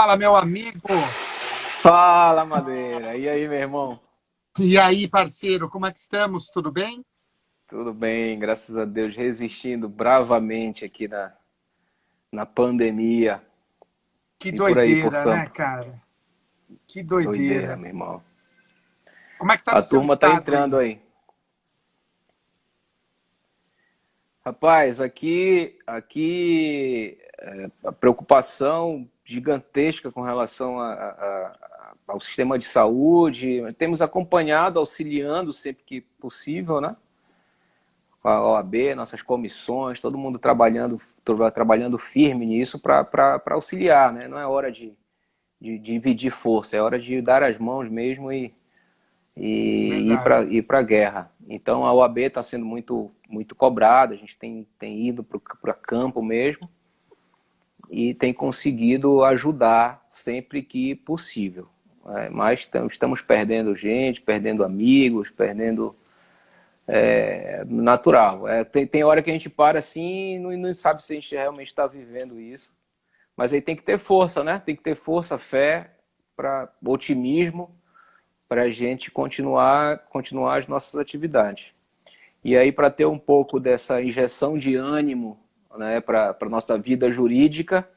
Fala, meu amigo. Fala, Madeira. E aí, meu irmão? E aí, parceiro, como é que estamos? Tudo bem? Tudo bem, graças a Deus, resistindo bravamente aqui na pandemia Que e por aí, por doideira, né, Sampa. cara? Que Doideira, doideira. meu irmão. Como é que tá A no seu turma tá estado entrando aí? aí. Rapaz, aqui a preocupação gigantesca com relação ao sistema de saúde. Temos acompanhado, auxiliando sempre que possível, né? Com a OAB, nossas comissões, todo mundo trabalhando firme nisso para auxiliar, né? Não é hora de dividir força, é hora de dar as mãos mesmo e Verdade. ir para a guerra. Então a OAB está sendo muito cobrada, a gente tem ido para campo mesmo e tem conseguido ajudar sempre que possível. Mas estamos perdendo gente, perdendo amigos, perdendo natural. Tem hora que a gente para assim e não sabe se a gente realmente está vivendo isso. Mas aí tem que ter força, né? Tem que ter força, fé, otimismo, para a gente continuar as nossas atividades. E aí, para ter um pouco dessa injeção de ânimo, né, para a nossa vida jurídica,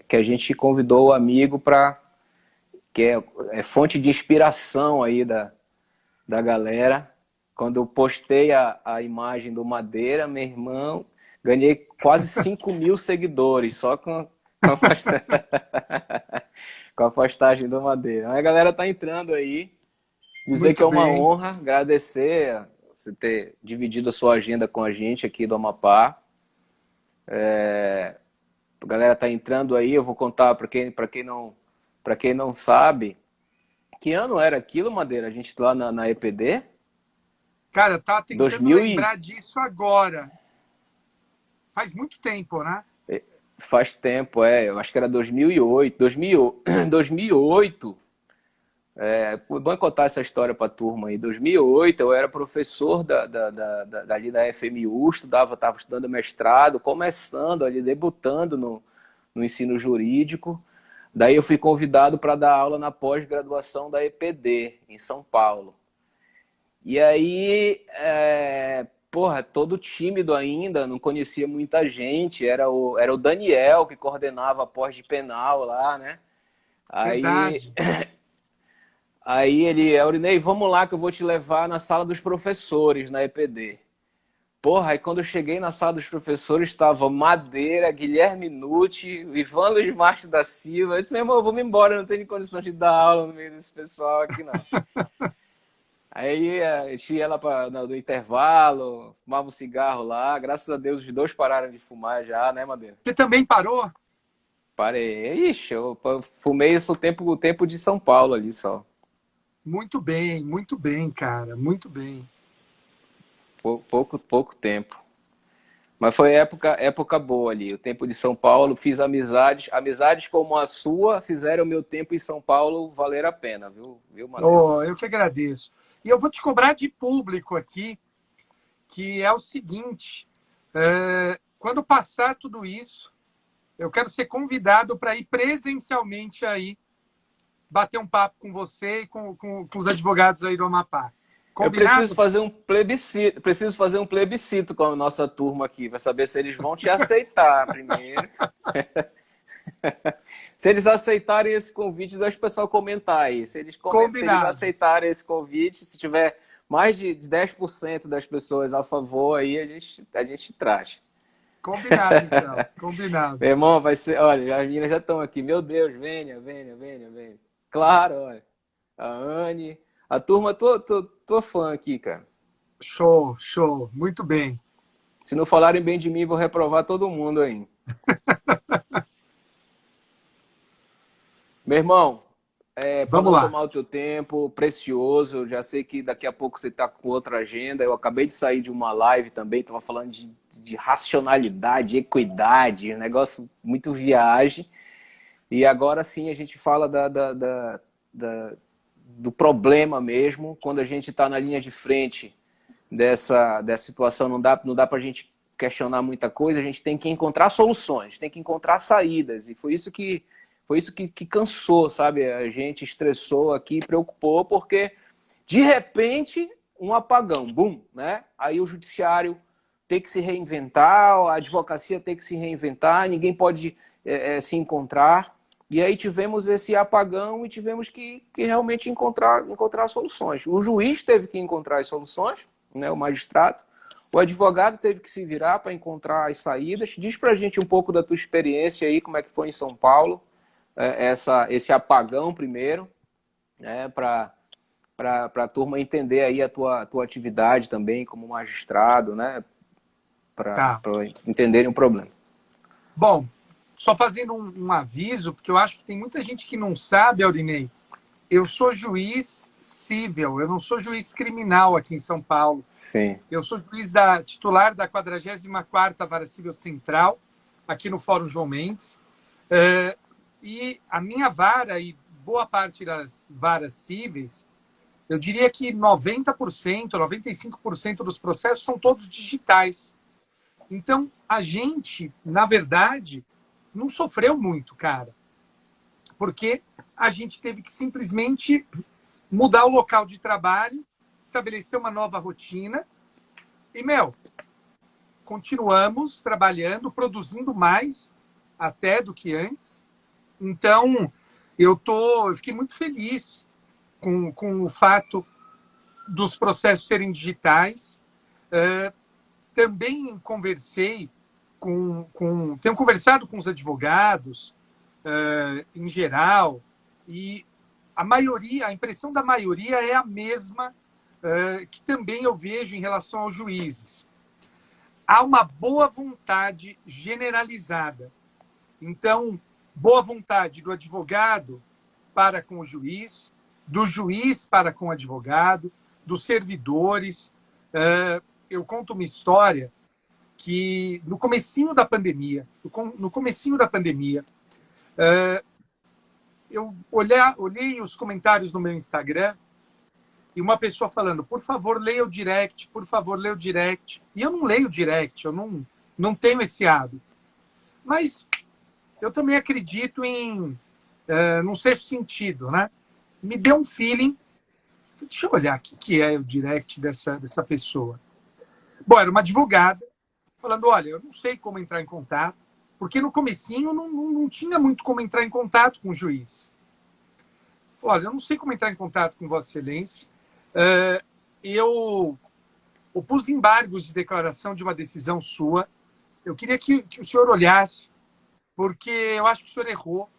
que a gente convidou o amigo que é fonte de inspiração aí da galera. Quando eu postei a imagem do Madeira, meu irmão, ganhei quase 5.000 seguidores só com a postagem do Madeira. A galera tá entrando aí. Dizer que Muito é uma bem. honra, agradecer você ter dividido a sua agenda com a gente aqui do Amapá. A galera tá entrando aí, eu vou contar para quem não sabe, que ano era aquilo, Madeira? A gente lá na EPD? Cara, tá tentando 2000 e lembrar disso agora. Faz muito tempo, né? faz tempo, eu acho que era 2008. 2008, é bom contar essa história para a turma aí. 2008, eu era professor ali da FMU, estava estudando mestrado, começando ali, debutando no ensino jurídico. Daí eu fui convidado para dar aula na pós-graduação da EPD, em São Paulo. E aí, porra, todo tímido ainda, não conhecia muita gente, era o Daniel que coordenava a pós de penal lá, né? Aí, Verdade. aí ele, Aurinei, vamos lá que eu vou te levar na sala dos professores, na EPD. Porra, aí quando eu cheguei na sala dos professores, estava Madeira, Guilherme Nucci, Ivan Luiz Martins da Silva. Eu disse, meu irmão, eu vou me embora, eu não tenho condição de dar aula no meio desse pessoal aqui, não. Aí a gente ia lá no intervalo, fumava um cigarro lá. Graças a Deus os dois pararam de fumar já, né, Madeira? Você também parou? Parei. Ixi, eu fumei isso o tempo de São Paulo ali só. Muito bem, cara. Muito bem. Pouco tempo. Mas foi época boa ali. O tempo de São Paulo, fiz amizades como a sua, fizeram o meu tempo em São Paulo valer a pena, viu, Madeira? Oh, eu que agradeço. E eu vou te cobrar de público aqui, que é o seguinte: quando passar tudo isso, eu quero ser convidado para ir presencialmente aí bater um papo com você e com os advogados aí do Amapá. Eu preciso Combinado? fazer um plebiscito com a nossa turma aqui, para saber se eles vão te aceitar primeiro. Se eles aceitarem esse convite, deixa o pessoal comentar aí. Se eles Combinado. aceitarem esse convite, se tiver mais de 10% das pessoas a favor, aí a gente traz. Combinado, então. Combinado. Meu irmão, vai ser. Olha, as meninas já estão aqui. Meu Deus, venha, venha, venha, venha. Claro, olha. A Anne. A turma, tô fã aqui, cara. Show, show. Muito bem. Se não falarem bem de mim, vou reprovar todo mundo aí. Meu irmão, para Vamos não lá. tomar o teu tempo, precioso, eu já sei que daqui a pouco você está com outra agenda. Eu acabei de sair de uma live também, estava falando de racionalidade, equidade, um negócio muito viagem. E agora sim a gente fala do problema mesmo, quando a gente está na linha de frente dessa situação, não dá para a gente questionar muita coisa, a gente tem que encontrar soluções, tem que encontrar saídas. E foi isso que cansou, sabe? A gente estressou aqui, preocupou, porque de repente um apagão, bum, né? Aí o judiciário tem que se reinventar, a advocacia tem que se reinventar, ninguém pode se encontrar. E aí tivemos esse apagão e tivemos que realmente encontrar soluções. O juiz teve que encontrar as soluções, né, o magistrado. O advogado teve que se virar para encontrar as saídas. Diz para a gente um pouco da tua experiência aí, como é que foi em São Paulo, esse apagão primeiro, né, para a turma entender aí a tua atividade também como magistrado, né, para entenderem o problema. Bom, só fazendo um aviso, porque eu acho que tem muita gente que não sabe, Aurinei, eu sou juiz civil, eu não sou juiz criminal aqui em São Paulo. Sim. Eu sou juiz titular da 44ª Vara Civil Central, aqui no Fórum João Mendes. E a minha vara e boa parte das varas cíveis, eu diria que 90%, 95% dos processos são todos digitais. Então, a gente, na verdade, não sofreu muito, cara. Porque a gente teve que simplesmente mudar o local de trabalho, estabelecer uma nova rotina e, continuamos trabalhando, produzindo mais até do que antes. Então, eu fiquei muito feliz com o fato dos processos serem digitais. Também tenho conversado com os advogados, em geral, e a impressão da maioria é a mesma que também eu vejo em relação aos juízes. Há uma boa vontade generalizada. Então, boa vontade do advogado para com o juiz, do juiz para com o advogado, dos servidores. Eu conto uma história que no comecinho da pandemia, eu olhei os comentários no meu Instagram e uma pessoa falando, por favor, leia o direct, por favor, leia o direct. E eu não leio o direct, eu não tenho esse hábito. Mas eu também acredito em num sexto sentido, né? Me deu um feeling. Deixa eu olhar o que é o direct dessa pessoa. Bom, era uma advogada falando, olha, eu não sei como entrar em contato, porque no comecinho não tinha muito como entrar em contato com o juiz. Olha, eu não sei como entrar em contato com Vossa Excelência. Eu opus embargos de declaração de uma decisão sua. Eu queria que o senhor olhasse, porque eu acho que o senhor errou.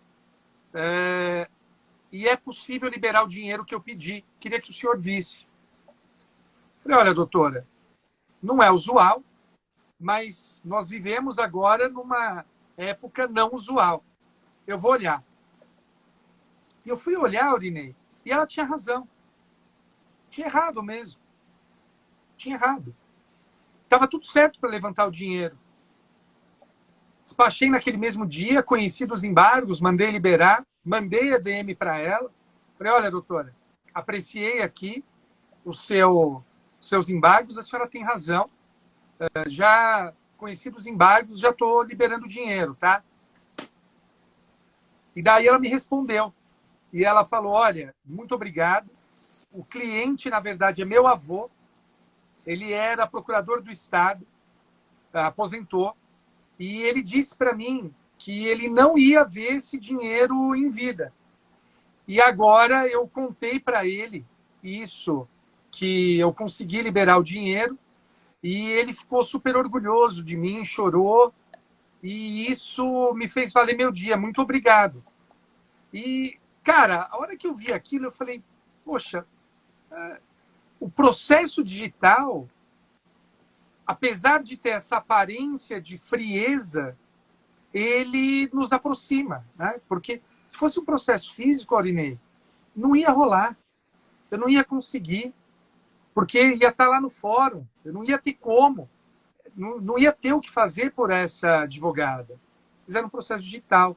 E é possível liberar o dinheiro que eu pedi. Queria que o senhor visse. Falei, olha, doutora, não é usual, mas nós vivemos agora numa época não usual. Eu vou olhar. E eu fui olhar, Aurinei, e ela tinha razão. Tinha errado mesmo. Tinha errado. Estava tudo certo para levantar o dinheiro. Despachei naquele mesmo dia, conheci dos embargos, mandei liberar, mandei a DM para ela. Falei, olha, doutora, apreciei aqui os seus embargos, a senhora tem razão. Já conheci dos embargos, já estou liberando dinheiro, tá? E daí ela me respondeu. E ela falou, olha, muito obrigado. O cliente, na verdade, é meu avô. Ele era procurador do Estado, aposentou. E ele disse para mim que ele não ia ver esse dinheiro em vida. E agora eu contei para ele isso, que eu consegui liberar o dinheiro, e ele ficou super orgulhoso de mim, chorou, e isso me fez valer meu dia. Muito obrigado. E, cara, a hora que eu vi aquilo, eu falei, poxa, o processo digital, apesar de ter essa aparência de frieza, ele nos aproxima, né? Porque se fosse um processo físico, Aurinei, não ia rolar. Eu não ia conseguir, porque ia estar lá no fórum. Eu não ia ter como. Não ia ter o que fazer por essa advogada. Fizeram um processo digital.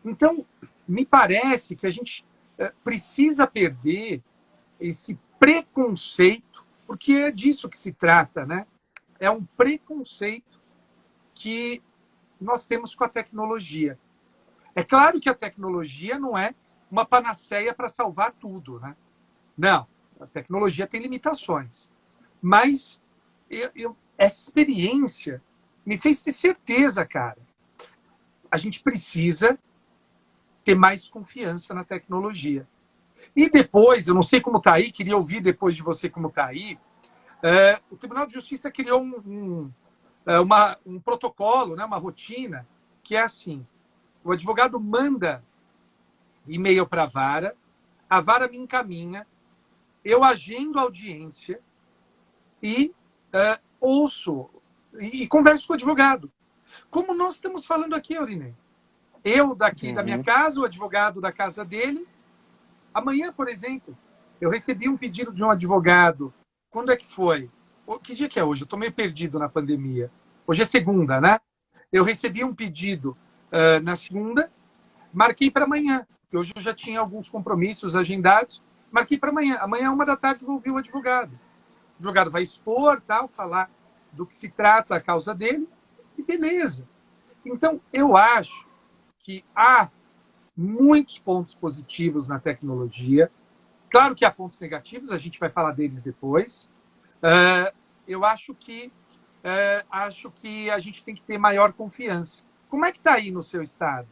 Então, me parece que a gente precisa perder esse preconceito, porque é disso que se trata, né? é um preconceito que nós temos com a tecnologia. É claro que a tecnologia não é uma panaceia para salvar tudo, né? Não, a tecnologia tem limitações. Mas essa experiência me fez ter certeza, cara. A gente precisa ter mais confiança na tecnologia. E depois, eu não sei como está aí, queria ouvir depois de você como está aí, o Tribunal de Justiça criou um protocolo, né, uma rotina, que é assim, o advogado manda e-mail para a vara me encaminha, eu agendo a audiência e ouço e converso com o advogado. Como nós estamos falando aqui, Aurinei. Eu daqui da minha casa, o advogado da casa dele. Amanhã, por exemplo, eu recebi um pedido de um advogado. Quando é que foi? Que dia que é hoje? Eu estou meio perdido na pandemia. Hoje é segunda, né? Eu recebi um pedido na segunda, marquei para amanhã. Hoje eu já tinha alguns compromissos agendados, marquei para amanhã. Amanhã, 1h da tarde, vou ouvir o advogado. O advogado vai expor, tal, falar do que se trata a causa dele, e beleza. Então, eu acho que há muitos pontos positivos na tecnologia. Claro que há pontos negativos, a gente vai falar deles depois. Eu acho que a gente tem que ter maior confiança. Como é que está aí no seu estado?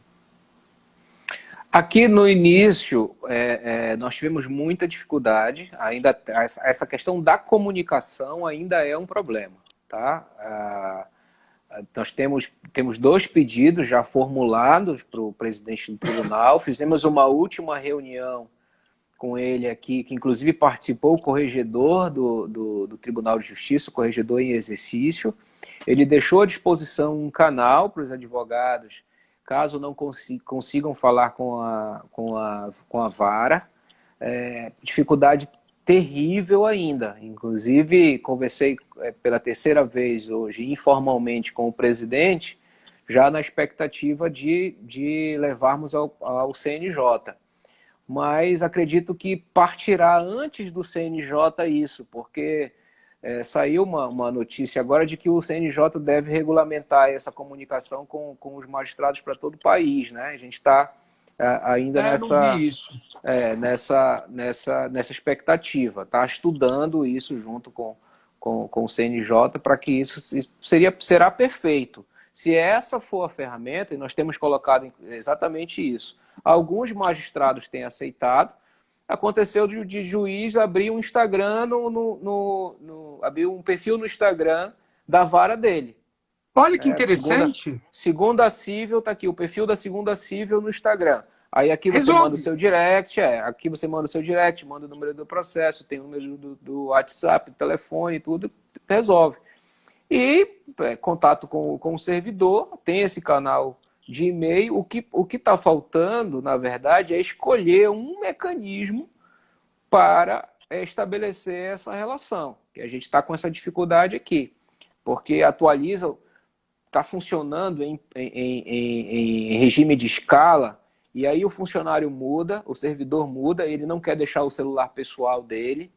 Aqui no início, nós tivemos muita dificuldade, ainda essa questão da comunicação ainda é um problema, tá? Nós temos 2 pedidos já formulados para o presidente do tribunal, fizemos uma última reunião com ele aqui, que inclusive participou o corregedor do Tribunal de Justiça, o corregedor em exercício. Ele deixou à disposição um canal para os advogados, caso não consigam falar com a vara. Dificuldade terrível ainda. Inclusive, conversei pela 3ª vez hoje, informalmente, com o presidente, já na expectativa de levarmos ao CNJ. Mas acredito que partirá antes do CNJ isso, porque saiu uma notícia agora de que o CNJ deve regulamentar essa comunicação com os magistrados para todo o país, né? A gente está ainda nessa expectativa, tá estudando isso junto com o CNJ para que isso será perfeito. Se essa for a ferramenta, e nós temos colocado exatamente isso, alguns magistrados têm aceitado. Aconteceu de juiz abrir um Instagram, abrir um perfil no Instagram da vara dele. Olha que interessante. Segunda cível, tá aqui, o perfil da segunda cível no Instagram. Aí aqui você Resolve. manda o seu direct, aqui você manda o seu direct, manda o número do processo, tem o número do WhatsApp, do telefone, tudo, resolve. E contato com o servidor, tem esse canal de e-mail. O que está faltando, na verdade, é escolher um mecanismo para estabelecer essa relação. E a gente está com essa dificuldade aqui, porque atualiza, está funcionando em regime de escala, e aí o funcionário muda, o servidor muda, ele não quer deixar o celular pessoal dele,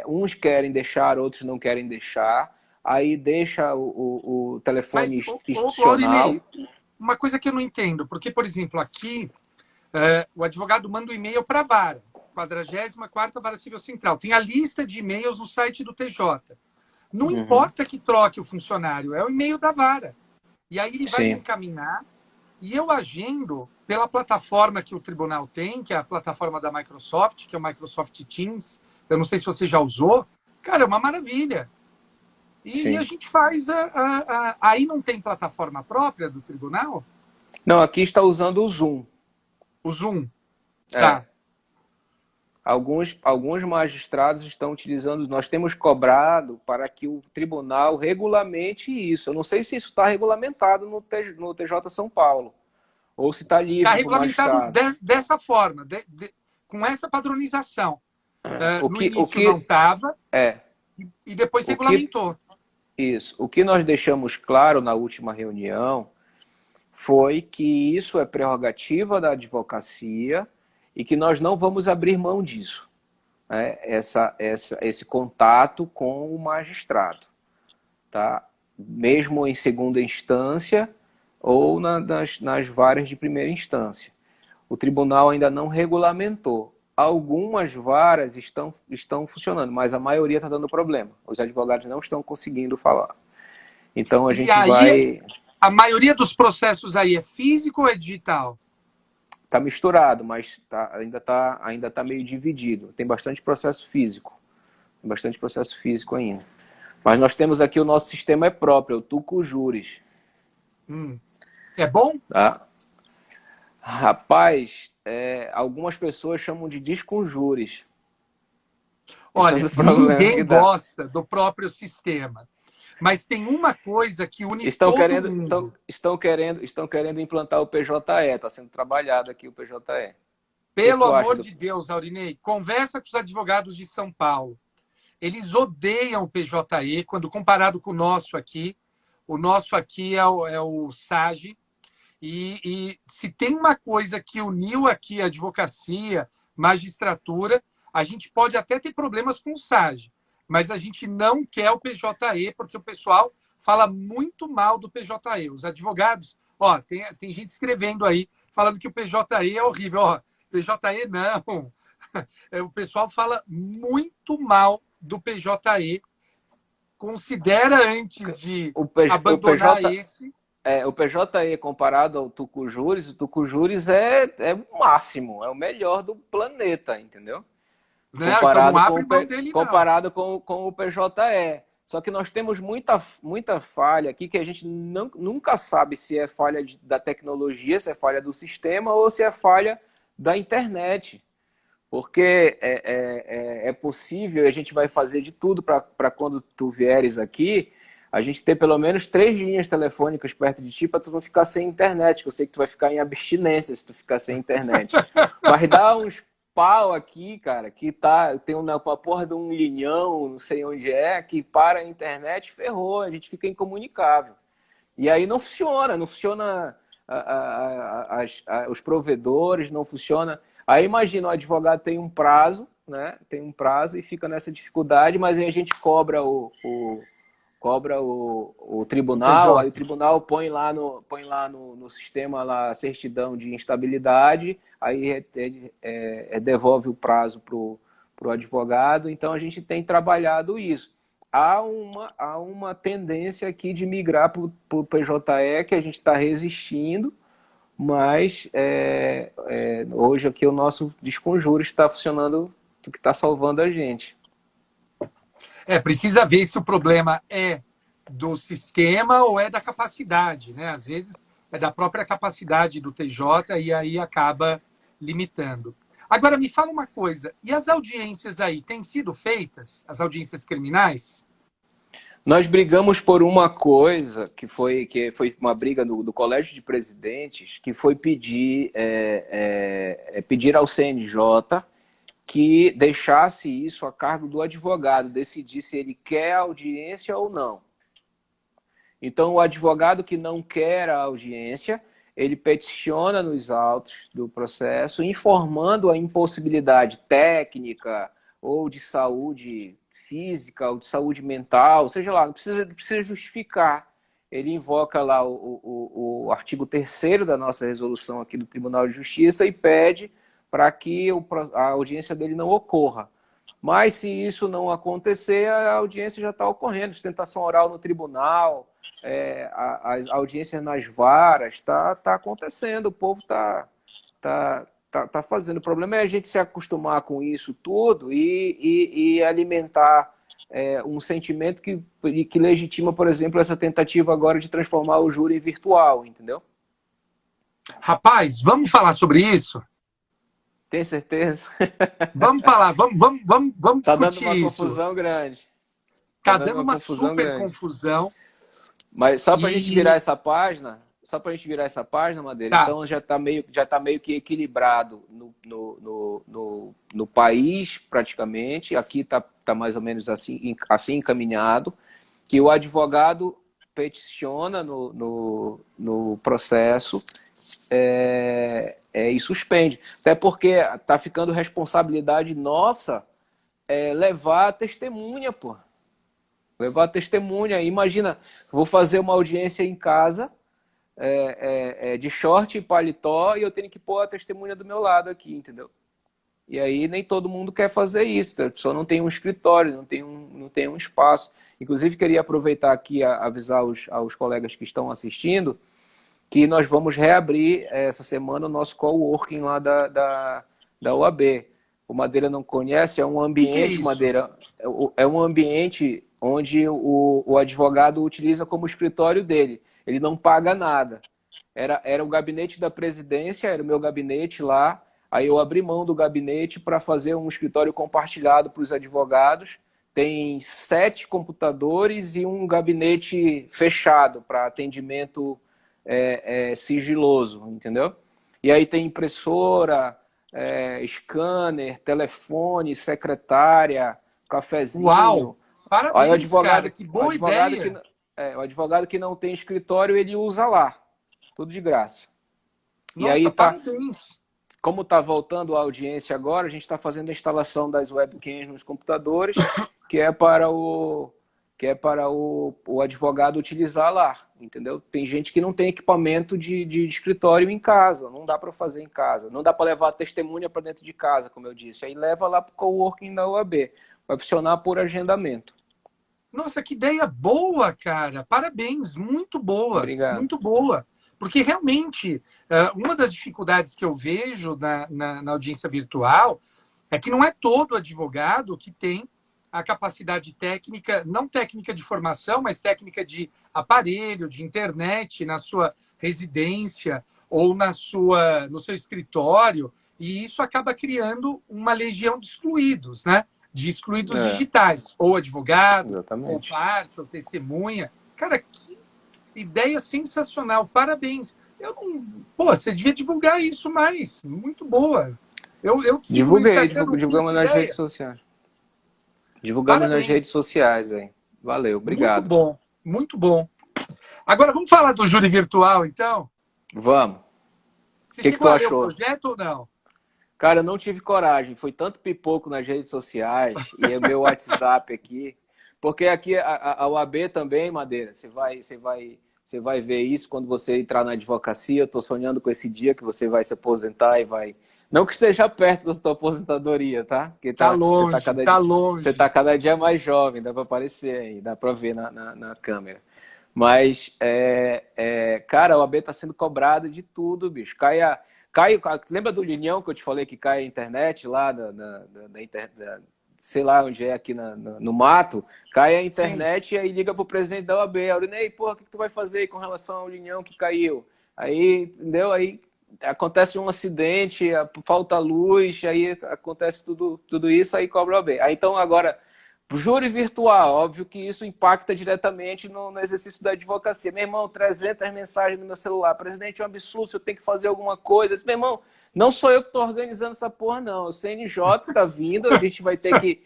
uns querem deixar, outros não querem deixar, aí deixa o telefone institucional. Uma coisa que eu não entendo, porque, por exemplo, aqui o advogado manda um e-mail para a vara, 44ª Vara Civil Central. Tem a lista de e-mails no site do TJ. Não importa que troque o funcionário, é o e-mail da vara. E aí ele vai me encaminhar, e eu agendo pela plataforma que o tribunal tem, que é a plataforma da Microsoft, que é o Microsoft Teams. Eu não sei se você já usou. Cara, é uma maravilha. E a gente faz aí não tem plataforma própria do tribunal? Não, aqui está usando o Zoom. O Zoom. Tá. Alguns magistrados estão utilizando, nós temos cobrado para que o tribunal regulamente isso. Eu não sei se isso está regulamentado no TJ São Paulo, ou se está livre. Está regulamentado dessa forma, com essa padronização. No início não estava, e depois regulamentou. Isso. O que nós deixamos claro na última reunião foi que isso é prerrogativa da advocacia e que nós não vamos abrir mão disso, né? Esse contato com o magistrado. tá? Mesmo em segunda instância ou nas varas de primeira instância. O tribunal ainda não regulamentou. Algumas varas estão funcionando, mas a maioria está dando problema. Os advogados não estão conseguindo falar. Então a E gente aí, a maioria dos processos aí é físico ou é digital? Está misturado, mas ainda tá meio dividido. Tem bastante processo físico. Tem bastante processo físico ainda. Mas nós temos aqui o nosso sistema próprio, o Tucujuris. É bom? Tá? Rapaz, algumas pessoas chamam de Disconjuris. Olha, ninguém gosta do próprio sistema. Mas tem uma coisa que une todo mundo. Estão querendo implantar o PJE. Está sendo trabalhado aqui o PJE. Pelo amor de Deus, Aurinei, conversa com os advogados de São Paulo. Eles odeiam o PJE quando comparado com o nosso aqui. O nosso aqui é o SAGE. E se tem uma coisa que uniu aqui a advocacia, magistratura, a gente pode até ter problemas com o SAGE, mas a gente não quer o PJE, porque o pessoal fala muito mal do PJE. Os advogados, tem gente escrevendo aí, falando que o PJE é horrível. PJE não. O pessoal fala muito mal do PJE. Considera antes de abandonar esse... O PJE comparado ao Tucujuris, o Tucujuris é o máximo, é o melhor do planeta, entendeu? Não, comparado comparado com o PJE. Só que nós temos muita falha aqui que a gente nunca sabe se é falha da tecnologia, se é falha do sistema ou se é falha da internet. Porque é possível, e a gente vai fazer de tudo para quando tu vieres aqui, a gente ter pelo menos 3 linhas telefônicas perto de ti para tu não ficar sem internet, que eu sei que tu vai ficar em abstinência se tu ficar sem internet. Mas dá uns pau aqui, cara, que tem uma porra de um linhão, não sei onde que para a internet, ferrou, a gente fica incomunicável. E aí não funciona os provedores, não funciona. Aí imagina, o advogado tem um prazo, né? Tem um prazo e fica nessa dificuldade, mas aí a gente cobra o tribunal, aí o tribunal põe lá no sistema lá a certidão de instabilidade, aí devolve o prazo para o advogado. Então a gente tem trabalhado isso. Há uma tendência aqui de migrar para o PJE, que a gente está resistindo, mas hoje aqui o nosso Desconjuro está funcionando, que está salvando a gente. Precisa ver se o problema é do sistema ou é da capacidade, né? Às vezes é da própria capacidade do TJ e aí acaba limitando. Agora, me fala uma coisa, e as audiências aí, têm sido feitas, as audiências criminais? Nós brigamos por uma coisa, que foi uma briga do Colégio de Presidentes, que foi pedir ao CNJ que deixasse isso a cargo do advogado, decidir se ele quer a audiência ou não. Então, o advogado que não quer a audiência, ele peticiona nos autos do processo, informando a impossibilidade técnica ou de saúde física ou de saúde mental, seja lá, não precisa justificar. Ele invoca lá o artigo 3º da nossa resolução aqui do Tribunal de Justiça e pede para que a audiência dele não ocorra. Mas se isso não acontecer, a audiência já está ocorrendo, sustentação oral no tribunal, as audiências nas varas, está acontecendo, o povo está fazendo. O problema é a gente se acostumar com isso tudo e alimentar um sentimento que legitima, por exemplo, essa tentativa agora de transformar o júri virtual, entendeu? Rapaz, vamos falar sobre isso? Tem certeza? Vamos falar, vamos tá discutir dando uma isso. confusão grande. Tá dando uma super confusão. Mas só para a gente virar essa página, Madeira, tá. Então já está meio que equilibrado no país, praticamente. Aqui tá mais ou menos assim encaminhado, que o advogado peticiona no processo e suspende. Até porque está ficando responsabilidade nossa levar a testemunha, pô. Levar testemunha. Imagina, vou fazer uma audiência em casa, de short e paletó, e eu tenho que pôr a testemunha do meu lado aqui, entendeu? E aí nem todo mundo quer fazer isso, a pessoa não tem um escritório, não tem um espaço. Inclusive, queria aproveitar aqui a avisar aos colegas que estão assistindo que nós vamos reabrir essa semana o nosso coworking lá da UAB. O Madeira não conhece, é um Que é ambiente, isso? Madeira, é um ambiente onde o advogado utiliza como escritório dele. Ele não paga nada. Era o gabinete da presidência, era o meu gabinete lá. Aí eu abri mão do gabinete para fazer um escritório compartilhado para os advogados. Tem 7 computadores e um gabinete fechado para atendimento sigiloso, entendeu? E aí tem impressora, scanner, telefone, secretária, Uau! cafezinho. Aí Parabéns, cara, que boa ideia! o advogado que não tem escritório, ele usa lá, tudo de graça. E aí Nossa, tá, parabéns! como está voltando a audiência agora, a gente está fazendo a instalação das webcams nos computadores, que é para o advogado utilizar lá, entendeu? Tem gente que não tem equipamento de escritório em casa, não dá para fazer em casa, não dá para levar a testemunha para dentro de casa, como eu disse. Aí leva lá para o coworking da UAB, vai funcionar por agendamento. Nossa, que ideia boa, cara! Parabéns, muito boa, Obrigado. muito boa. Porque realmente, uma das dificuldades que eu vejo na audiência virtual é que não é todo advogado que tem a capacidade técnica, não técnica de formação, mas técnica de aparelho, de internet, na sua residência ou no seu escritório, e isso acaba criando uma legião de excluídos, né? De excluídos digitais, ou advogado, ou Exatamente. parte, ou testemunha. Cara, que ideia sensacional, parabéns. Eu não. Pô, você devia divulgar isso mais. Muito boa. Eu que sigo no Instagram, não tinha Divulgamos essa nas redes ideia. sociais. Divulgamos nas redes Parabéns. sociais aí. Valeu, Muito obrigado. bom, muito bom. Agora vamos falar do júri virtual, então? Vamos. O Você que chegou tu a ler o achou? projeto ou não? Cara, eu não tive coragem. Foi tanto pipoco nas redes sociais e o meu WhatsApp aqui. Porque aqui a UAB também, Madeira, você vai ver isso quando você entrar na advocacia. Eu estou sonhando com esse dia que você vai se aposentar e vai. Não que esteja perto da tua aposentadoria, tá? Porque Tá você longe, tá longe. tá cada dia mais jovem, dá para aparecer aí, dá para ver na câmera. Mas, cara, a OAB está sendo cobrada de tudo, bicho. Lembra do Linhão que eu te falei que cai a internet lá sei lá onde é, aqui no mato? Cai a Sim. internet e aí liga pro presidente da OAB. Aurinei, porra, o que tu vai fazer aí com relação ao Linhão que caiu? Aí, entendeu? Aí acontece um acidente, falta luz, aí acontece tudo isso, aí cobra a OAB. Aí então agora júri virtual, óbvio que isso impacta diretamente no exercício da advocacia. Meu irmão, 300 mensagens no meu celular. Presidente, é um absurdo, eu tenho que fazer alguma coisa. Eu disse, meu irmão, não sou eu que estou organizando essa porra, não. O CNJ está vindo, a gente vai ter que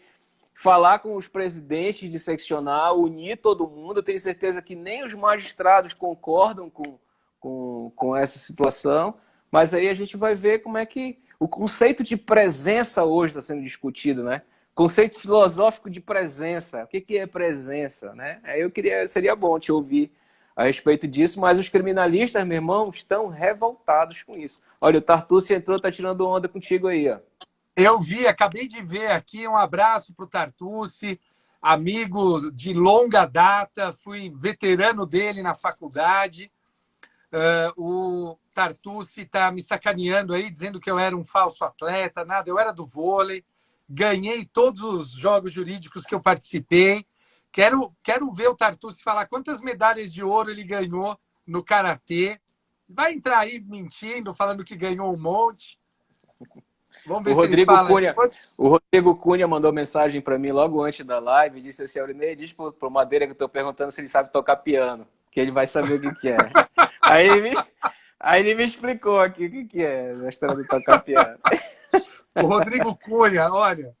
falar com os presidentes de seccional, unir todo mundo. Eu tenho certeza que nem os magistrados concordam com essa situação, mas aí a gente vai ver como é que o conceito de presença hoje está sendo discutido, né? Conceito filosófico de presença. O que é presença, né? Seria bom te ouvir a respeito disso, mas os criminalistas, meu irmão, estão revoltados com isso. Olha, o Tartucci entrou, tá tirando onda contigo aí, ó. Eu vi, acabei de ver aqui. Um abraço para o Tartucci, amigo de longa data, fui veterano dele na faculdade. O Tartucci está me sacaneando aí, dizendo que eu era um falso atleta, nada, eu era do vôlei, ganhei todos os jogos jurídicos que eu participei. Quero ver o Tartucci falar quantas medalhas de ouro ele ganhou no karatê. Vai entrar aí mentindo, falando que ganhou um monte. Vamos ver se ele fala. O Rodrigo Cunha mandou mensagem para mim logo antes da live e disse assim, Aurinei, diz pro Madeira que eu estou perguntando se ele sabe tocar piano, que ele vai saber o que é. Aí ele me explicou aqui o que é, mostrando tocar piano. O Rodrigo Cunha, olha,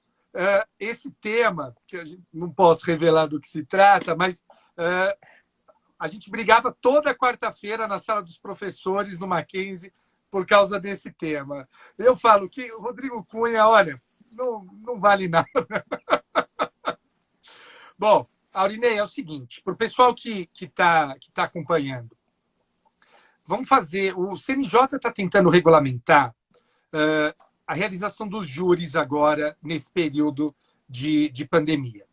esse tema, que eu não posso revelar do que se trata, mas a gente brigava toda quarta-feira na sala dos professores, no Mackenzie, por causa desse tema. Eu falo que o Rodrigo Cunha, olha, não vale nada. Bom, Aurinei, é o seguinte, para o pessoal que tá acompanhando, vamos fazer. O CNJ está tentando regulamentar a realização dos júris agora, nesse período de pandemia.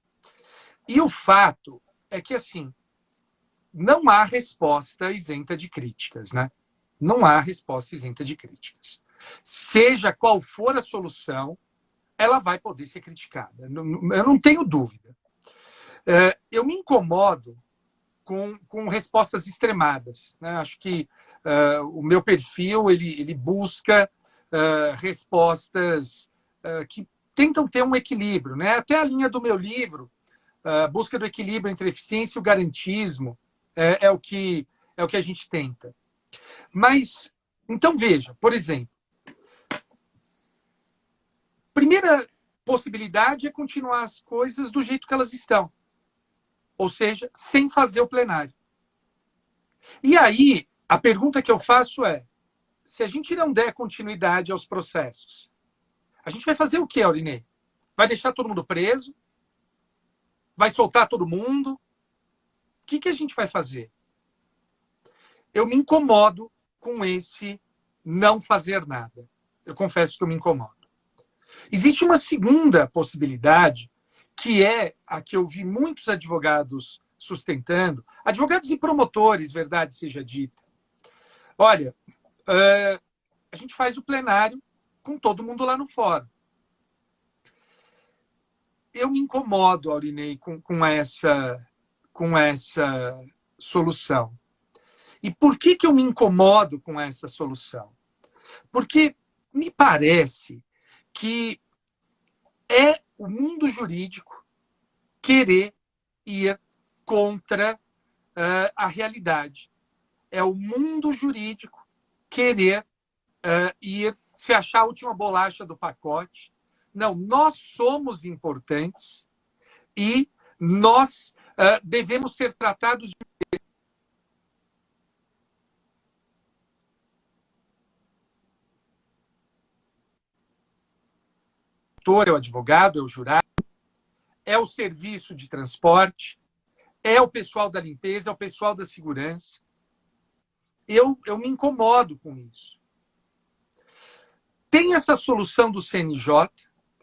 E o fato é que, assim, não há resposta isenta de críticas, né? Não há resposta isenta de críticas. Seja qual for a solução, ela vai poder ser criticada. Eu não tenho dúvida. Eu me incomodo com respostas extremadas, né? Acho que o meu perfil ele busca respostas que tentam ter um equilíbrio, né? Até a linha do meu livro, busca do equilíbrio entre a eficiência e o garantismo, é o que a gente tenta. Mas, então, veja, por exemplo, primeira possibilidade é continuar as coisas do jeito que elas estão. Ou seja, sem fazer o plenário. E aí, a pergunta que eu faço é, se a gente não der continuidade aos processos, a gente vai fazer o quê, Aurinei? Vai deixar todo mundo preso? Vai soltar todo mundo? O que a gente vai fazer? Eu me incomodo com esse não fazer nada. Eu confesso que eu me incomodo. Existe uma segunda possibilidade, que é a que eu vi muitos advogados sustentando, advogados e promotores, verdade seja dita. Olha, a gente faz o plenário com todo mundo lá no fórum. Eu me incomodo, Aurinei, com essa solução. E por que eu me incomodo com essa solução? Porque me parece que é o mundo jurídico querer ir contra a realidade. É o mundo jurídico querer ir se achar a última bolacha do pacote. Não, nós somos importantes e nós devemos ser tratados de é o advogado, é o jurado, é o serviço de transporte, é o pessoal da limpeza, é o pessoal da segurança. Eu me incomodo com isso. Tem essa solução do CNJ,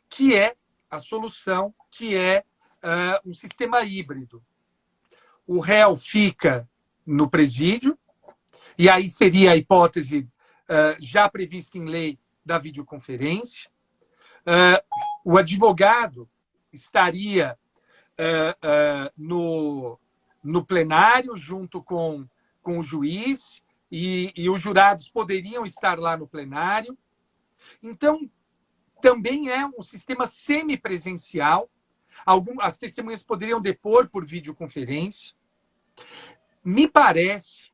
que é a solução, que é um sistema híbrido. O réu fica no presídio, e aí seria a hipótese já prevista em lei da videoconferência. O advogado estaria no plenário junto com o juiz e os jurados poderiam estar lá no plenário. Então, também é um sistema semipresencial. As testemunhas poderiam depor por videoconferência. Me parece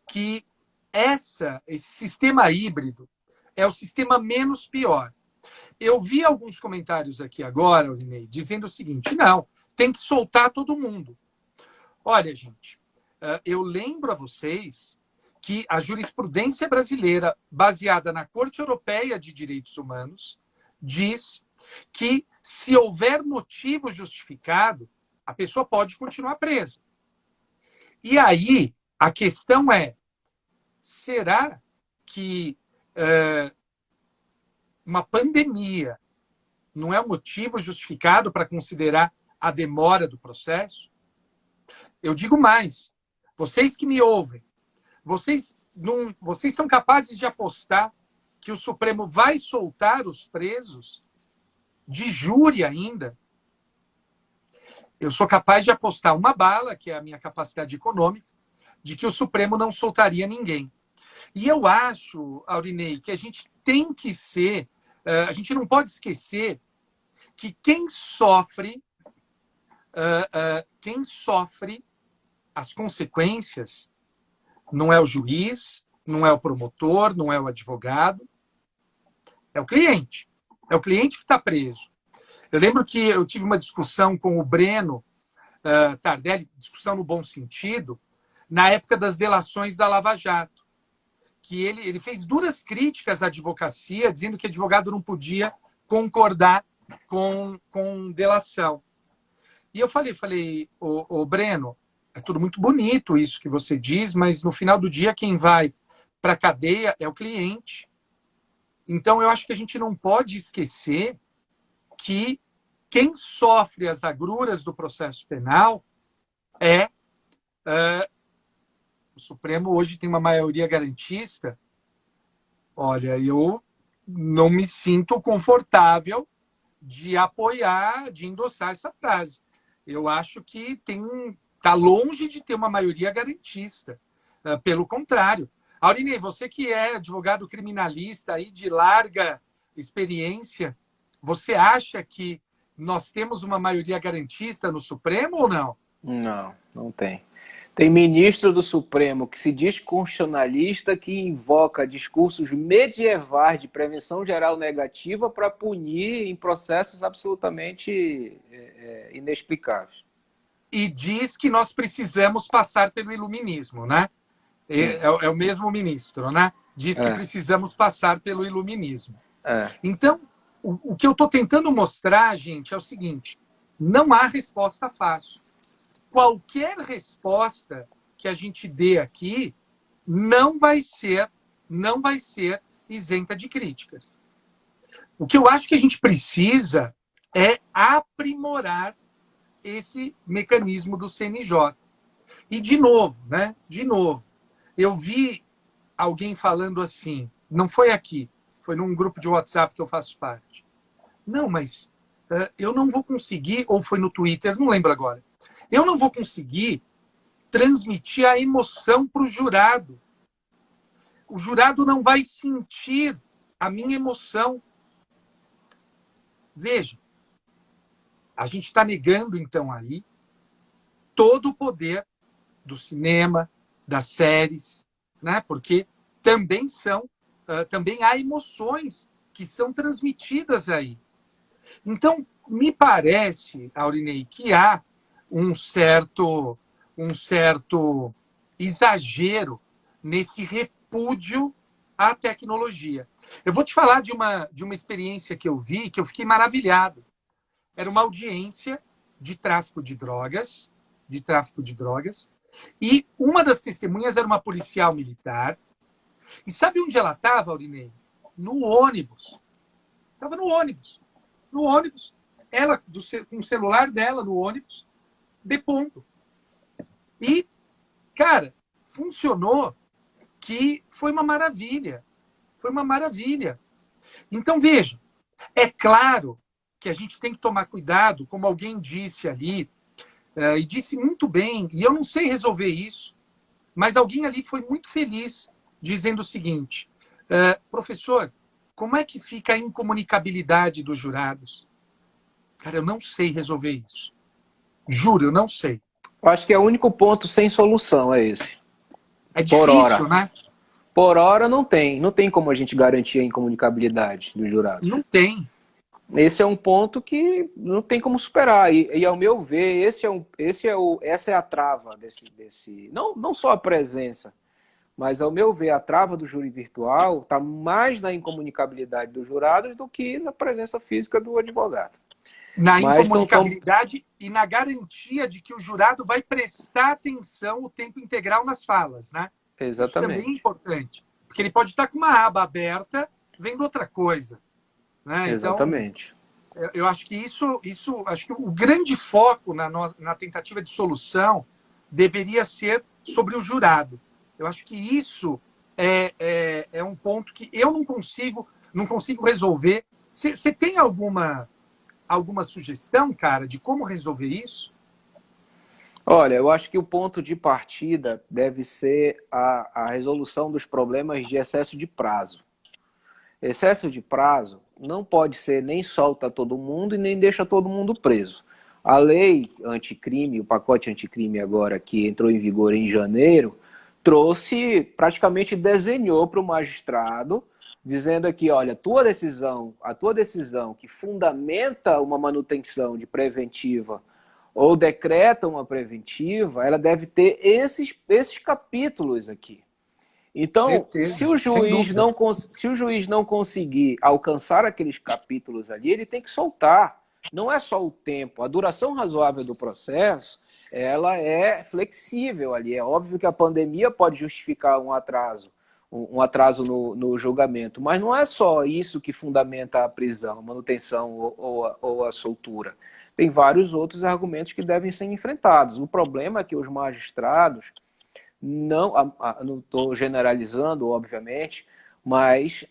que esse sistema híbrido é o sistema menos pior. Eu vi alguns comentários aqui agora, Aurinei, dizendo o seguinte, não, tem que soltar todo mundo. Olha, gente, eu lembro a vocês que a jurisprudência brasileira, baseada na Corte Europeia de Direitos Humanos, diz que, se houver motivo justificado, a pessoa pode continuar presa. E aí, a questão é, será que uma pandemia não é um motivo justificado para considerar a demora do processo? Eu digo mais, vocês que me ouvem, vocês são capazes de apostar que o Supremo vai soltar os presos de júri ainda? Eu sou capaz de apostar uma bala, que é a minha capacidade econômica, de que o Supremo não soltaria ninguém. E eu acho, Aurinei, que a gente tem que ser, a gente não pode esquecer que quem sofre as consequências não é o juiz, não é o promotor, não é o advogado, é o cliente. É o cliente que está preso. Eu lembro que eu tive uma discussão com o Breno Tardelli, discussão no bom sentido, na época das delações da Lava Jato, que ele fez duras críticas à advocacia, dizendo que advogado não podia concordar com delação. E eu falei, ô Breno, é tudo muito bonito isso que você diz, mas no final do dia quem vai para a cadeia é o cliente. Então eu acho que a gente não pode esquecer que quem sofre as agruras do processo penal é o Supremo hoje tem uma maioria garantista. Olha, eu não me sinto confortável de apoiar, de endossar essa frase. Eu acho que está longe de ter uma maioria garantista. Pelo contrário. Aurinei, você que é advogado criminalista aí de larga experiência, você acha que nós temos uma maioria garantista no Supremo ou não? Não, não tem. Tem ministro do Supremo que se diz constitucionalista, que invoca discursos medievais de prevenção geral negativa para punir em processos absolutamente inexplicáveis. E diz que nós precisamos passar pelo iluminismo, né? É o mesmo ministro, né? Diz que precisamos passar pelo iluminismo. Então, o que eu estou tentando mostrar, gente, é o seguinte: não há resposta fácil. Qualquer resposta que a gente dê aqui não vai ser isenta de críticas. O que eu acho que a gente precisa é aprimorar esse mecanismo do CNJ. E, de novo, né? De novo, eu vi alguém falando assim, não foi aqui, foi num grupo de WhatsApp que eu faço parte. Não, mas eu não vou conseguir, ou foi no Twitter, não lembro agora. Eu não vou conseguir transmitir a emoção para o jurado. O jurado não vai sentir a minha emoção. Veja, a gente está negando, então, aí todo o poder do cinema, das séries, né? Porque também também há emoções que são transmitidas aí. Então, me parece, Aurinei, que há um certo exagero nesse repúdio à tecnologia. Eu vou te falar de uma experiência que eu vi, que eu fiquei maravilhado. Era uma audiência de tráfico de drogas, e uma das testemunhas era uma policial militar. E sabe onde ela estava, Aurinei? No ônibus. Estava no ônibus. No ônibus. Ela, com o celular dela no ônibus, depondo. E, cara, funcionou, que foi uma maravilha. Foi uma maravilha. Então, veja, é claro que a gente tem que tomar cuidado, como alguém disse ali, e disse muito bem, e eu não sei resolver isso, mas alguém ali foi muito feliz, dizendo o seguinte: professor, como é que fica a incomunicabilidade dos jurados? Cara, eu não sei resolver isso. Juro, eu não sei. Eu acho que é o único ponto sem solução é esse. É difícil, né? Por hora não tem como a gente garantir a incomunicabilidade dos jurados. Não tem. Esse é um ponto que não tem como superar. E ao meu ver, essa é a trava desse não só a presença, mas ao meu ver, a trava do júri virtual está mais na incomunicabilidade dos jurados do que na presença física do advogado. Na incomunicabilidade e na garantia de que o jurado vai prestar atenção o tempo integral nas falas, né? Exatamente. Isso também é importante. Porque ele pode estar com uma aba aberta vendo outra coisa. Né? Exatamente. Então, eu acho que acho que o grande foco na tentativa de solução deveria ser sobre o jurado. Eu acho que isso é um ponto que eu não consigo resolver. Você tem alguma sugestão, cara, de como resolver isso? Olha, eu acho que o ponto de partida deve ser a resolução dos problemas de excesso de prazo. Excesso de prazo não pode ser nem solta todo mundo e nem deixa todo mundo preso. A lei anticrime, o pacote anticrime agora que entrou em vigor em janeiro, praticamente desenhou para o magistrado, dizendo aqui, olha, a tua decisão que fundamenta uma manutenção de preventiva ou decreta uma preventiva, ela deve ter esses capítulos aqui. Então, Certeza, se o juiz não conseguir alcançar aqueles capítulos ali, ele tem que soltar. não é só o tempo, a duração razoável do processo, ela é flexível ali. É óbvio que a pandemia pode justificar um atraso no julgamento, mas não é só isso que fundamenta a prisão, a manutenção ou a soltura. Tem vários outros argumentos que devem ser enfrentados. O problema é que os magistrados, não estou generalizando, obviamente, mas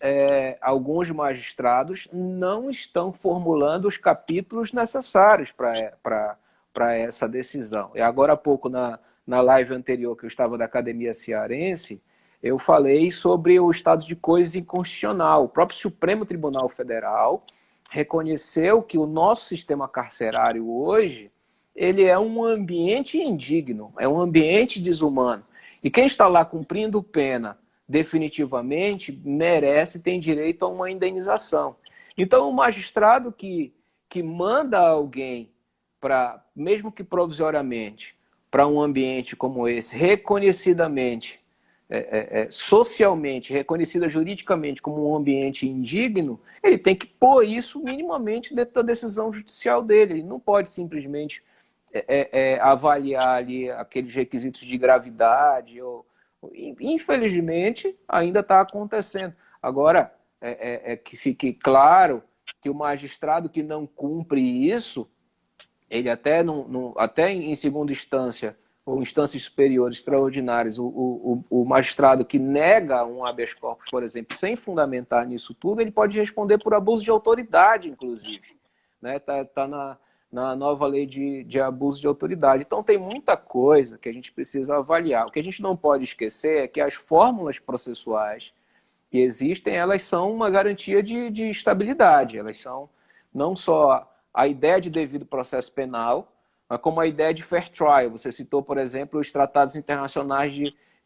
alguns magistrados não estão formulando os capítulos necessários para essa decisão. E agora há pouco, na live anterior que eu estava da Academia Cearense, eu falei sobre o estado de coisas inconstitucional. O próprio Supremo Tribunal Federal reconheceu que o nosso sistema carcerário hoje ele é um ambiente indigno, é um ambiente desumano. E quem está lá cumprindo pena definitivamente merece, tem direito a uma indenização. Então, o magistrado que manda alguém, mesmo que provisoriamente, para um ambiente como esse, reconhecidamente, socialmente, reconhecida juridicamente como um ambiente indigno, ele tem que pôr isso minimamente dentro da decisão judicial dele. Ele não pode simplesmente avaliar ali aqueles requisitos de gravidade. Infelizmente, ainda está acontecendo. Agora, que fique claro que o magistrado que não cumpre isso, ele até em segunda instância, ou instâncias superiores extraordinárias, o magistrado que nega um habeas corpus, por exemplo, sem fundamentar nisso tudo, ele pode responder por abuso de autoridade, inclusive. Né? Tá na nova lei de abuso de autoridade. Então tem muita coisa que a gente precisa avaliar. O que a gente não pode esquecer é que as fórmulas processuais que existem, elas são uma garantia de estabilidade. Elas são não só a ideia de devido processo penal, mas como a ideia de fair trial. Você citou, por exemplo, os tratados internacionais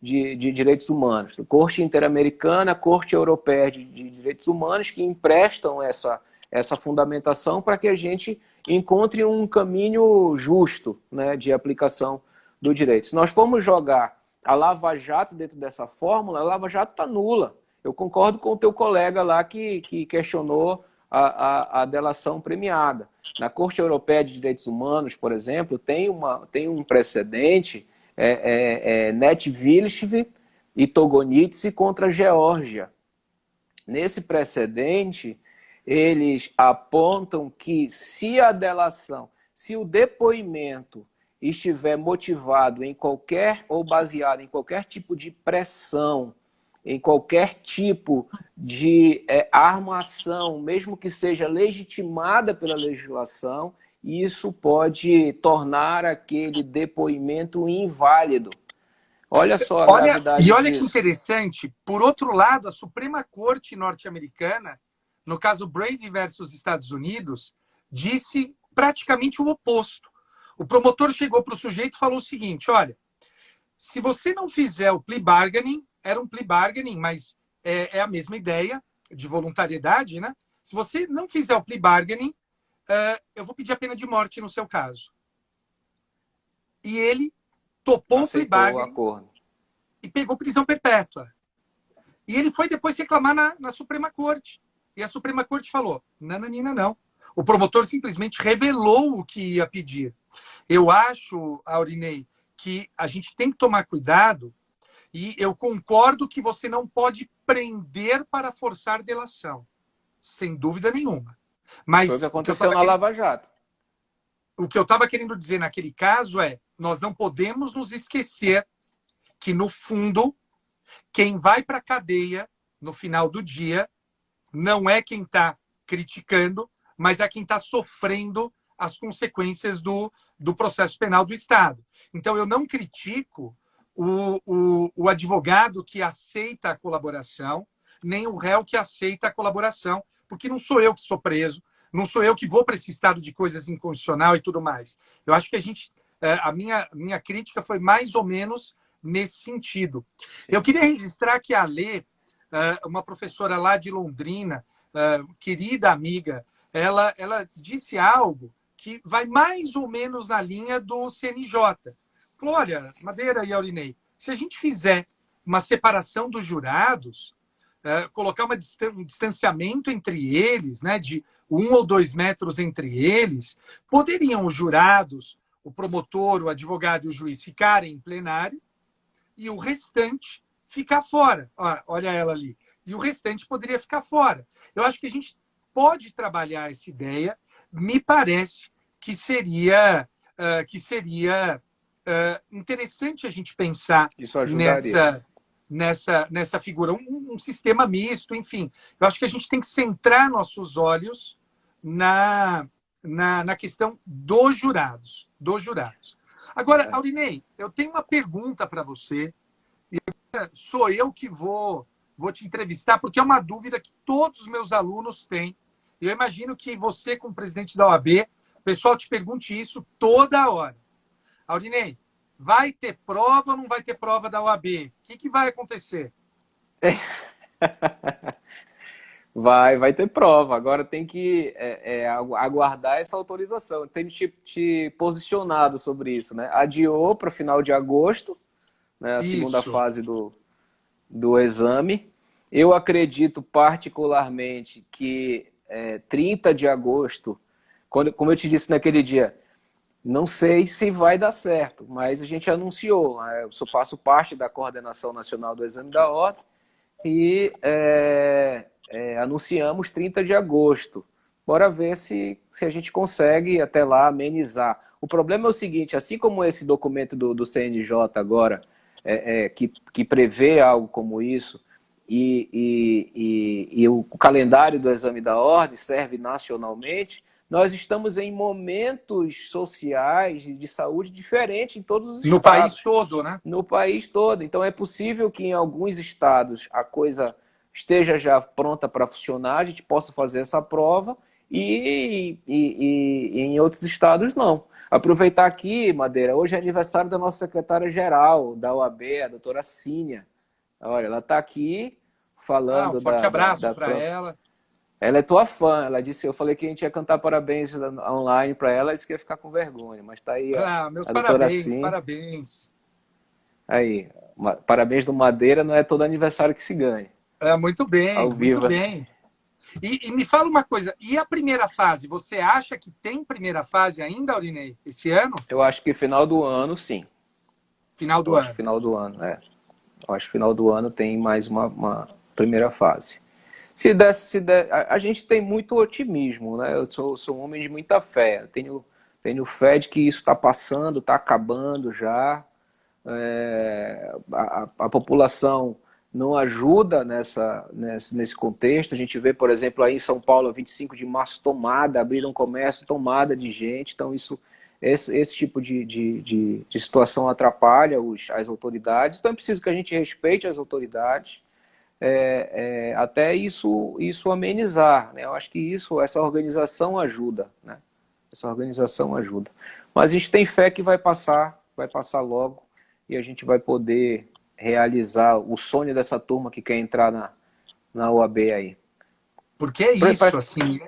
de direitos humanos. A Corte Interamericana, a Corte Europeia de Direitos Humanos, que emprestam essa fundamentação para que a gente encontre um caminho justo, né, de aplicação do direito. Se nós formos jogar a Lava Jato dentro dessa fórmula, a Lava Jato está nula. Eu concordo com o teu colega lá que questionou a delação premiada. Na Corte Europeia de Direitos Humanos, por exemplo, tem um precedente, Netvilishvili e Togonitsi contra a Geórgia. Nesse precedente, eles apontam que se a delação, se o depoimento estiver motivado em qualquer, ou baseado em qualquer tipo de pressão, em qualquer tipo de armação, mesmo que seja legitimada pela legislação, isso pode tornar aquele depoimento inválido. Olha só a gravidade disso. E olha que interessante, por outro lado, a Suprema Corte norte-americana, no caso Brady versus Estados Unidos, disse praticamente o oposto. O promotor chegou para o sujeito e falou o seguinte, olha, se você não fizer o plea bargaining, era um plea bargaining, mas é a mesma ideia de voluntariedade, né? Se você não fizer o plea bargaining, eu vou pedir a pena de morte no seu caso. E ele topou o plea bargaining e pegou prisão perpétua. E ele foi depois reclamar na Suprema Corte. E a Suprema Corte falou, nananina, não. O promotor simplesmente revelou o que ia pedir. Eu acho, Aurinei, que a gente tem que tomar cuidado. E eu concordo que você não pode prender para forçar delação. Sem dúvida nenhuma. Mas foi o que aconteceu na Lava Jato. O que eu estava querendo dizer naquele caso é, nós não podemos nos esquecer que, no fundo, quem vai para a cadeia no final do dia não é quem está criticando, mas é quem está sofrendo as consequências do processo penal do Estado. Então, eu não critico o advogado que aceita a colaboração, nem o réu que aceita a colaboração, porque não sou eu que sou preso, não sou eu que vou para esse estado de coisas inconstitucional e tudo mais. Eu acho que a minha crítica foi mais ou menos nesse sentido. Eu queria registrar que a Lê, uma professora lá de Londrina, querida amiga, ela disse algo que vai mais ou menos na linha do CNJ. Falou, olha, Madeira e Aurinei, se a gente fizer uma separação dos jurados, colocar um distanciamento entre eles, né, de 1 ou 2 metros entre eles, poderiam os jurados, o promotor, o advogado e o juiz ficarem em plenário e o restante ficar fora. Olha ela ali. E o restante poderia ficar fora. Eu acho que a gente pode trabalhar essa ideia. Me parece que seria interessante a gente pensar Isso ajudaria. nessa figura, um sistema misto, enfim. Eu acho que a gente tem que centrar nossos olhos na questão dos jurados. Agora, Aurinei, eu tenho uma pergunta para você. Sou eu que vou te entrevistar, porque é uma dúvida que todos os meus alunos têm. Eu imagino que você, como presidente da OAB, o pessoal te pergunte isso toda hora. Aurinei, vai ter prova ou não vai ter prova da OAB? O que vai acontecer? Vai ter prova. Agora tem que aguardar essa autorização. Tem te posicionado sobre isso, né? Adiou para o final de agosto, né, a segunda fase do exame. Eu acredito particularmente que 30 de agosto, como eu te disse naquele dia, não sei se vai dar certo, mas a gente anunciou. Eu faço parte da Coordenação Nacional do Exame da Ordem e anunciamos 30 de agosto. Bora ver se a gente consegue até lá amenizar. O problema é o seguinte, assim como esse documento do CNJ agora, que prevê algo como isso, e o calendário do exame da ordem serve nacionalmente, nós estamos em momentos sociais e de saúde diferentes em todos os estados. No país todo, né? No país todo. Então é possível que em alguns estados a coisa esteja já pronta para funcionar, a gente possa fazer essa prova, e em outros estados não. Aproveitar aqui, Madeira, hoje é aniversário da nossa secretária-geral da OAB, a doutora Cínia. Olha, ela está aqui falando um forte abraço para ela. Ela é tua fã, ela disse, eu falei que a gente ia cantar parabéns online para ela, disse que ia ficar com vergonha, mas tá aí meus a parabéns, parabéns. Aí, parabéns do Madeira, não é todo aniversário que se ganha. Muito bem, ao vivo, muito bem. E me fala uma coisa, e a primeira fase? Você acha que tem primeira fase ainda, Aurinei, esse ano? Eu acho que final do ano, sim. Final do ano. Acho que final do ano, Eu acho que final do ano tem mais uma primeira fase. Se der, a gente tem muito otimismo, né? Eu sou um homem de muita fé. Tenho fé de que isso está passando, está acabando já. A população não ajuda nesse contexto. A gente vê, por exemplo, aí em São Paulo, 25 de março, abriram comércio, tomada de gente. Então, esse tipo de situação atrapalha as autoridades. Então, é preciso que a gente respeite as autoridades, até isso amenizar, né? Eu acho que essa organização ajuda, né? Essa organização ajuda. Mas a gente tem fé que vai passar logo, e a gente vai poder realizar o sonho dessa turma que quer entrar na OAB aí. Porque é isso,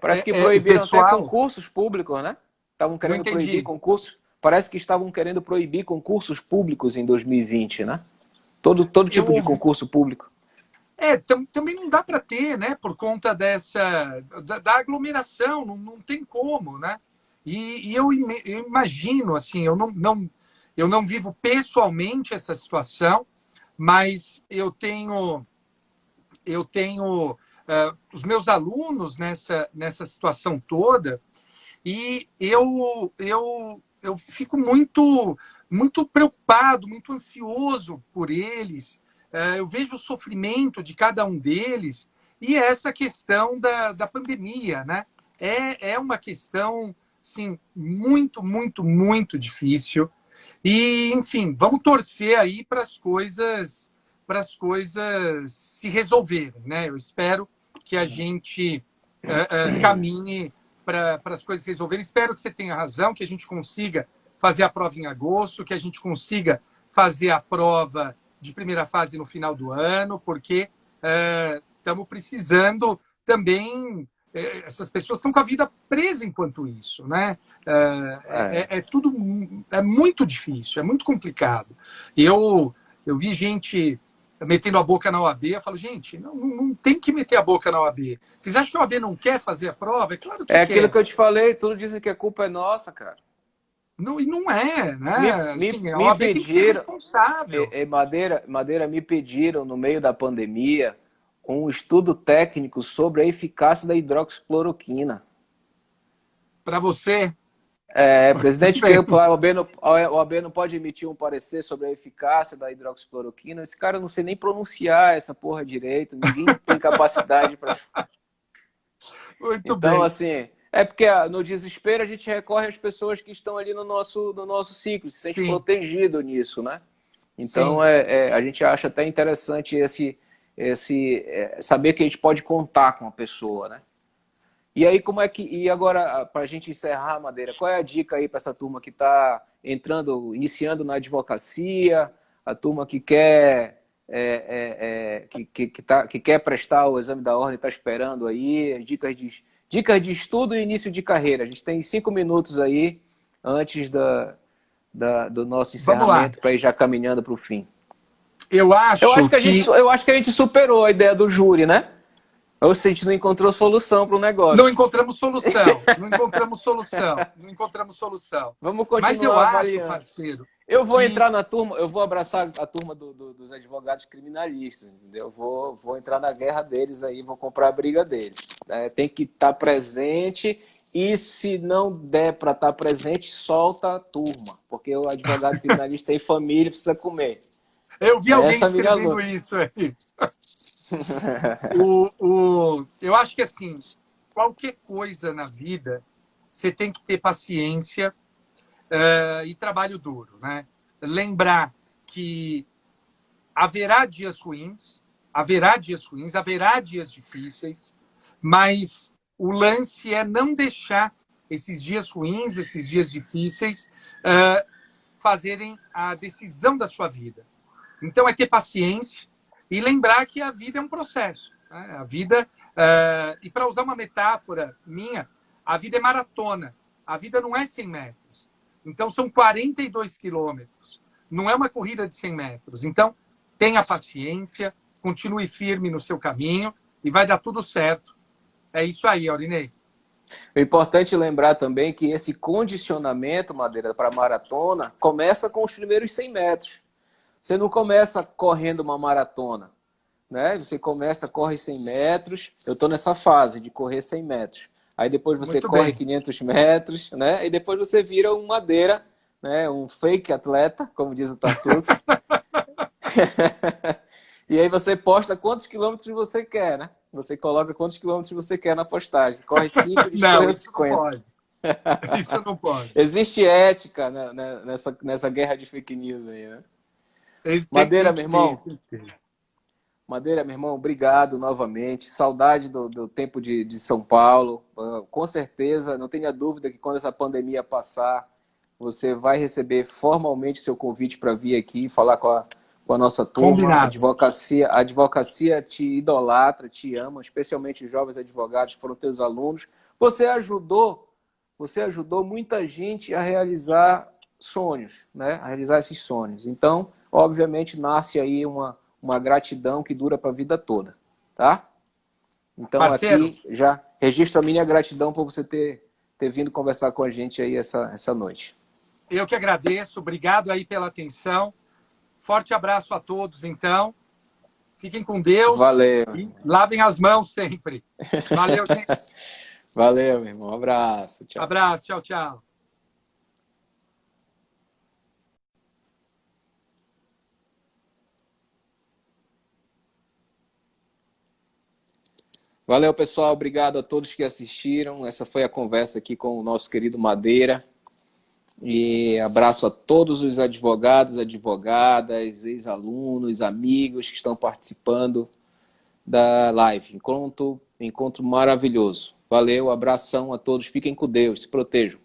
parece que proibiram até concursos públicos, né? Estavam querendo proibir concursos. Parece que estavam querendo proibir concursos públicos em 2020, né? Todo tipo de concurso público. Também não dá para ter, né? Por conta da aglomeração, não tem como, né? E eu imagino, assim, eu não vivo pessoalmente essa situação, mas eu tenho os meus alunos nessa situação toda, e eu fico muito preocupado, muito ansioso por eles. Eu vejo o sofrimento de cada um deles, e essa questão da pandemia, né? É uma questão, assim, muito, muito, muito difícil. E, enfim, vamos torcer aí para as coisas se resolverem, né? Eu espero que a gente caminhe para as coisas se resolverem. Espero que você tenha razão, que a gente consiga fazer a prova em agosto, que a gente consiga fazer a prova de primeira fase no final do ano, porque estamos precisando também. Essas pessoas estão com a vida presa enquanto isso, né? É muito difícil, é muito complicado. Eu vi gente metendo a boca na OAB. Eu falo, gente, não tem que meter a boca na OAB. Vocês acham que a OAB não quer fazer a prova? É claro que É quer. aquilo que eu te falei, tudo dizem que a culpa é nossa, cara. Não, e não é, Me, né? me, Assim, a me OAB tem que ser pediram, responsável. Madeira, me pediram no meio da pandemia um estudo técnico sobre a eficácia da hidroxicloroquina. Para você. Presidente, que a OAB não pode emitir um parecer sobre a eficácia da hidroxicloroquina. Esse cara eu não sei nem pronunciar essa porra direito, ninguém tem capacidade para. Muito Então, bem. assim, porque no desespero a gente recorre às pessoas que estão ali no nosso ciclo, se sente Sim, protegido nisso, né? Então, sim. a gente acha até interessante saber que a gente pode contar com a pessoa, né? E aí, e agora, para a gente encerrar, Madeira, qual é a dica aí para essa turma que está iniciando na advocacia, a turma que quer, que quer prestar o exame da ordem, está esperando aí, dicas de estudo e início de carreira. A gente tem 5 minutos aí antes do nosso Vamos lá. encerramento para ir já caminhando para o fim. Eu Eu acho acho que a gente, que eu acho que a gente superou a ideia do júri, né? Ou se a gente não encontrou solução para o não negócio. encontramos solução. Não encontramos solução. Não encontramos solução. Vamos Mas eu continuar acho, avaliando. parceiro, Eu vou que entrar na turma, eu vou abraçar a turma dos advogados criminalistas, entendeu? Vou entrar na guerra deles aí, vou comprar a briga deles. Tem que estar presente e se não der para estar presente, solta a turma, porque o advogado criminalista tem família, precisa comer. eu vi alguém Essa é a minha escrevendo luta. isso aí. Eu acho que, assim, qualquer coisa na vida, você tem que ter paciência e trabalho duro, né? Lembrar que haverá dias ruins, haverá dias difíceis, mas o lance é não deixar esses dias ruins, esses dias difíceis, fazerem a decisão da sua vida. Então, é ter paciência e lembrar que a vida é um processo. Né? A vida, e para usar uma metáfora minha, a vida é maratona. A vida não é 100 metros. Então, são 42 quilômetros. Não é uma corrida de 100 metros. Então, tenha paciência, continue firme no seu caminho e vai dar tudo certo. É isso aí, Aurinei. É importante lembrar também que esse condicionamento, Madeira, para maratona, começa com os primeiros 100 metros. Você não começa correndo uma maratona, né? Você corre 100 metros. Eu estou nessa fase de correr 100 metros. Aí depois você Muito corre bem. 500 metros, né? E depois você vira um Madeira, né? Um fake atleta, como diz o Tartucci. E aí você posta quantos quilômetros você quer, né? Você coloca quantos quilômetros você quer na postagem. Você corre 5, diz que Não, correu isso não 50. pode. Isso não pode. Existe ética, né, nessa guerra de fake news aí, né? Madeira, meu irmão. Madeira, meu irmão, obrigado novamente. Saudade do tempo de São Paulo. Com certeza, não tenha dúvida que quando essa pandemia passar, você vai receber formalmente seu convite para vir aqui falar com a nossa turma. Combinado. A advocacia te idolatra, te ama, especialmente os jovens advogados que foram teus alunos. Você ajudou muita gente a realizar sonhos, né? A realizar esses sonhos. Então, obviamente, nasce aí uma gratidão que dura para a vida toda, tá? Então, Parceiro, aqui já registro a minha gratidão por você ter vindo conversar com a gente aí essa noite. eu que agradeço. Obrigado aí pela atenção. Forte abraço a todos, então. Fiquem com Deus. Valeu. E lavem as mãos sempre. Valeu, gente. Valeu, meu irmão. Um abraço. Tchau. Abraço. Tchau, tchau. Valeu, pessoal. Obrigado a todos que assistiram. Essa foi a conversa aqui com o nosso querido Madeira. E abraço a todos os advogados, advogadas, ex-alunos, amigos que estão participando da live. Encontro maravilhoso. Valeu, abração a todos. Fiquem com Deus. Se protejam.